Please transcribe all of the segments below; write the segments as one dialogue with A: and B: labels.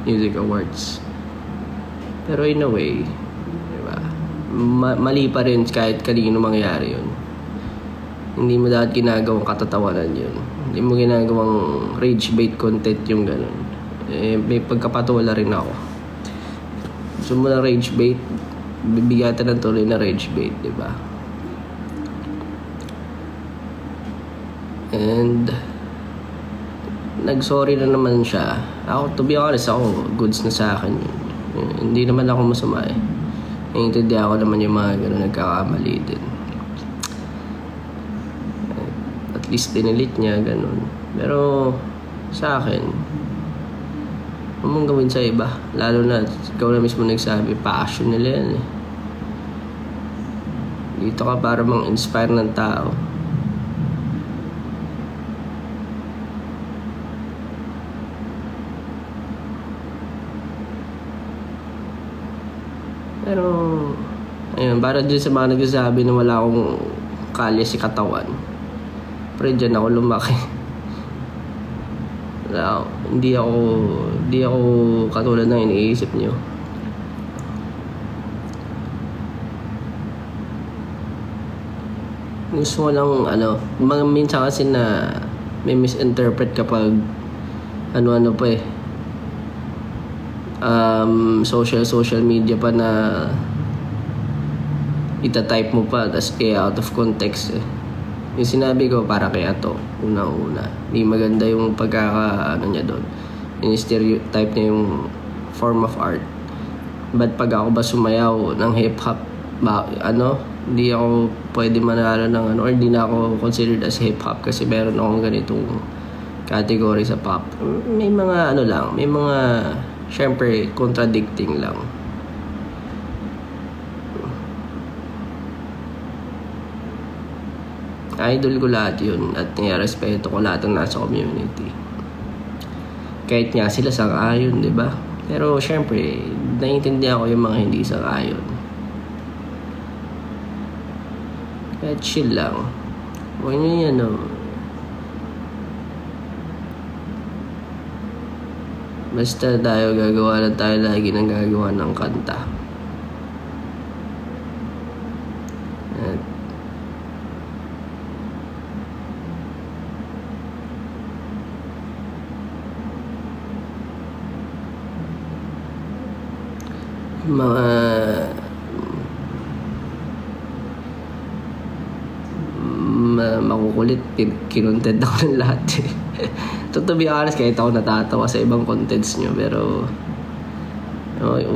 A: Music Awards. Pero in a way, diba, mali pa rin kahit kanino mangyari yun. Hindi mo dapat ginagawang katatawanan yun. Hindi mo ginagawang rage bait content yung ganun. May pagkapatula rin ako. Gusto mo na rage bait, bibigatan ng tuloy na rage bait, diba? And nag-sorry na naman siya. Ako, to be honest, ako, goods na sa akin yun. Hindi naman ako masama eh. Naiintindihan ko naman yung mga gano'n nagkakamali din. At least dinilit niya, gano'n. Pero sa akin, huwag mong gawin sa iba. Lalo na, ikaw na mismo nagsabi, passion nila yan eh. Dito ka para mang-inspire ng tao. Pero, ayun, para dyan sa mga nagsasabi na wala akong kalya si katawan. Pero dyan ako lumaki. Hindi ako katulad ng iniisip nyo. Gusto ko lang, mga minsan kasi na may misinterpret kapag ano-ano pa eh. Social media pa na itatype mo pa tas out of context eh. Yung sinabi ko para kay Ato, una-una hindi maganda yung niya doon, yung stereotype niya yung form of art. But pag ako ba sumayaw ng hip-hop, hindi ako pwede manalo ng or hindi na ako considered as hip-hop kasi meron akong ganitong category sa pop. May mga may mga syempre, contradicting lang. Idol ko lahat yun at nirespeto ko lahat ng nasa community. Kahit nga sila sang-ayon, di ba? Pero syempre, naiintindihan ko yung mga hindi sang-ayon. Kahit chill lang. Huwag nyo yan, basta tayo gagawa lang tayo lagi ng gagawa ng kanta. At mga makukulit, kinontent ako ng lahat eh. To be honest, kahit ako natatawa sa ibang contents nyo, pero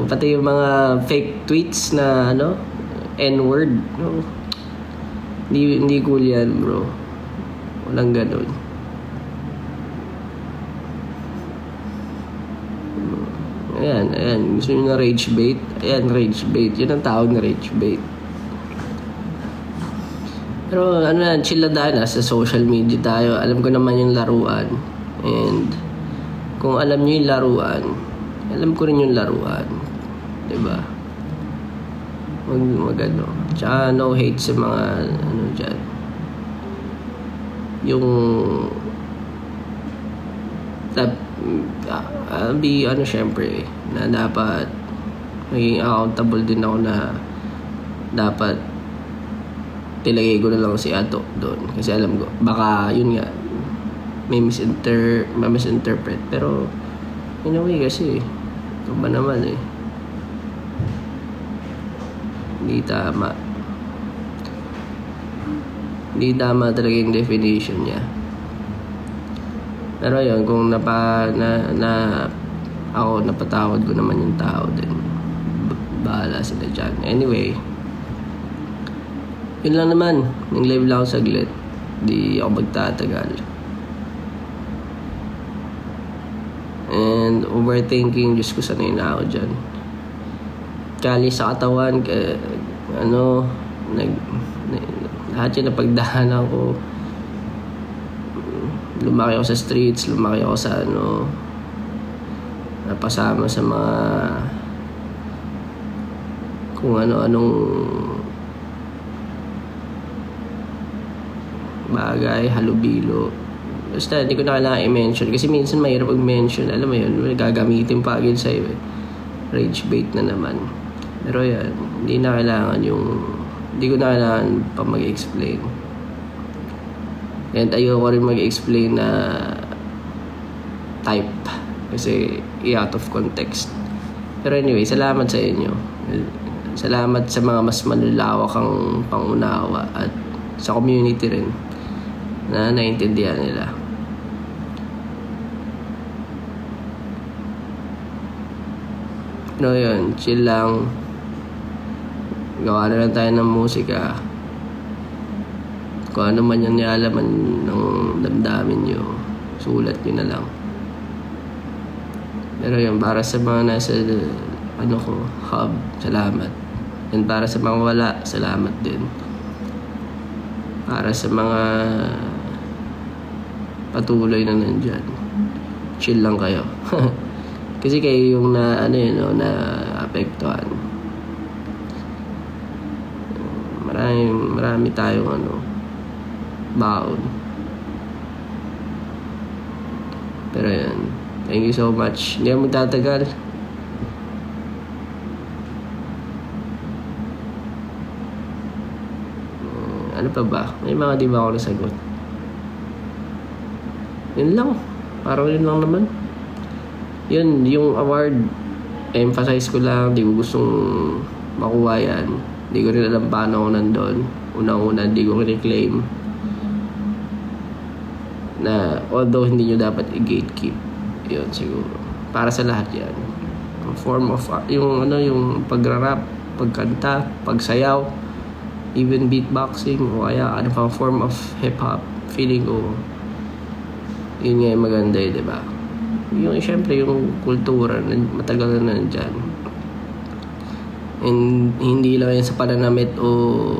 A: pati yung mga fake tweets na N-word, hindi cool yan, bro. Walang ganun. Ayan, gusto nyo na rage bait? Ayan, rage bait. Yun ang tawag na rage bait. Pero chill lang tayo, sa social media tayo. Alam ko naman yung laruan. And kung alam nyo yung laruan, alam ko rin yung laruan. Diba? Mag Tsaka no hate sa mga dyan. Yung syempre na dapat maging accountable din ako na dapat tilagay ko na lang si Ato doon kasi alam ko baka yun nga may misinterpret pero in a way kasi ito ba naman hindi tama talaga yung definition niya. Pero yun, kung ako napatawad ko naman yung tao din, bahala sila dyan. Anyway, yun lang naman. Nag-live lang ako saglit. Di ako magtatagal. And overthinking, Diyos ko, sanay na ako dyan. Kali sa katawan, lahat yun napagdahanan ko. Lumaki ako sa streets, lumaki ako sa napasama sa mga kung ano-anong bagay, halubilo. Basta hindi ko na kailangan i-mention kasi minsan mahirap mag-mention. Alam mo yun, gagamitin pa agad sa'yo eh. Rage bait na naman. Pero yan, hindi ko na kailangan pa mag-explain. And ayoko rin mag-explain na type kasi out of context. Pero anyway, salamat sa inyo. Salamat sa mga mas malulawak ang pangunawa at sa community rin na naintindihan nila. No, yun, chill lang. Gawa na lang tayo ng musika. Kung ano man yung nialaman ng damdamin nyo, sulat nyo na lang. Pero yun, para sa mga nasa hub, salamat. And para sa mga wala, salamat din. Para sa mga patuloy na nandyan, chill lang kayo. Kasi kayo yung na apektuhan. Marami tayong baon. Pero yan, thank you so much. Hindi ako magtatagal. Ano pa ba? May mga di ba ako nasagot? Yun lang. Parang yun lang naman. Yun, yung award, emphasize ko lang, di ko gustong makuha yan. Di ko rin alam paano ako nandun. Unang-una, di ko claim na although hindi nyo dapat i-gatekeep. Yun, siguro. Para sa lahat yan. Form of, yung pag-rap, pagkanta, pagsayaw, even beatboxing, o kaya ano pang form of hip-hop, feeling ko, yun nga yung maganda eh, diba? Yung syempre yung kultura matagal na nandyan, and hindi lang yan sa pananamit o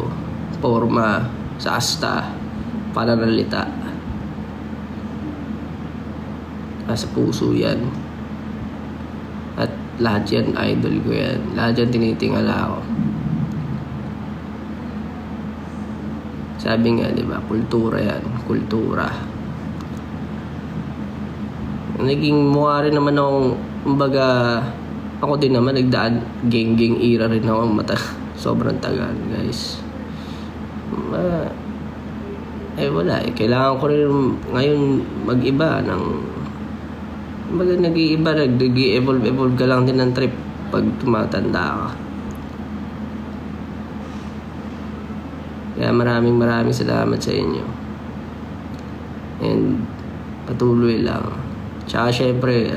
A: forma sa asta, pananalita, sa puso yan, at lahat yan idol ko yan, lahat yan tinitingala ko. Sabi nga diba, kultura yan, kultura. Naging mukha rin naman akong, kumbaga, ako din naman nagdaan, gang era rin ako, sobrang tagal, guys. Wala eh. Kailangan ko rin ngayon mag-iba ng, kumbaga nag-iiba, nag-evolve ka lang din ng trip pag tumatanda ka. Kaya maraming salamat sa inyo. And patuloy lang. Tsaka syempre,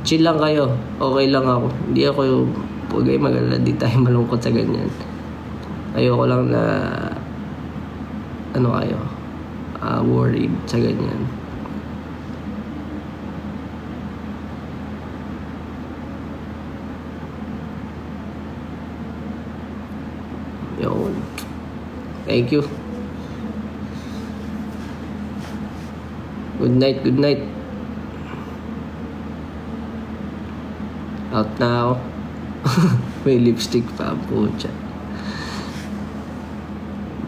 A: chill lang kayo. Okay lang ako. Hindi ako yung, huwag kayo mag-alala, di tayo malungkot sa ganyan. Ayoko lang na, worried sa ganyan. Yun. Thank you. Good night. Out na ako. May lipstick pa. Pucha.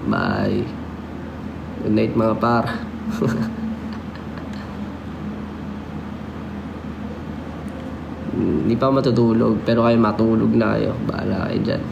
A: Bye. Good night mga par. Hindi pa matutulog, pero kayo matulog na kayo. Bahala kayo dyan.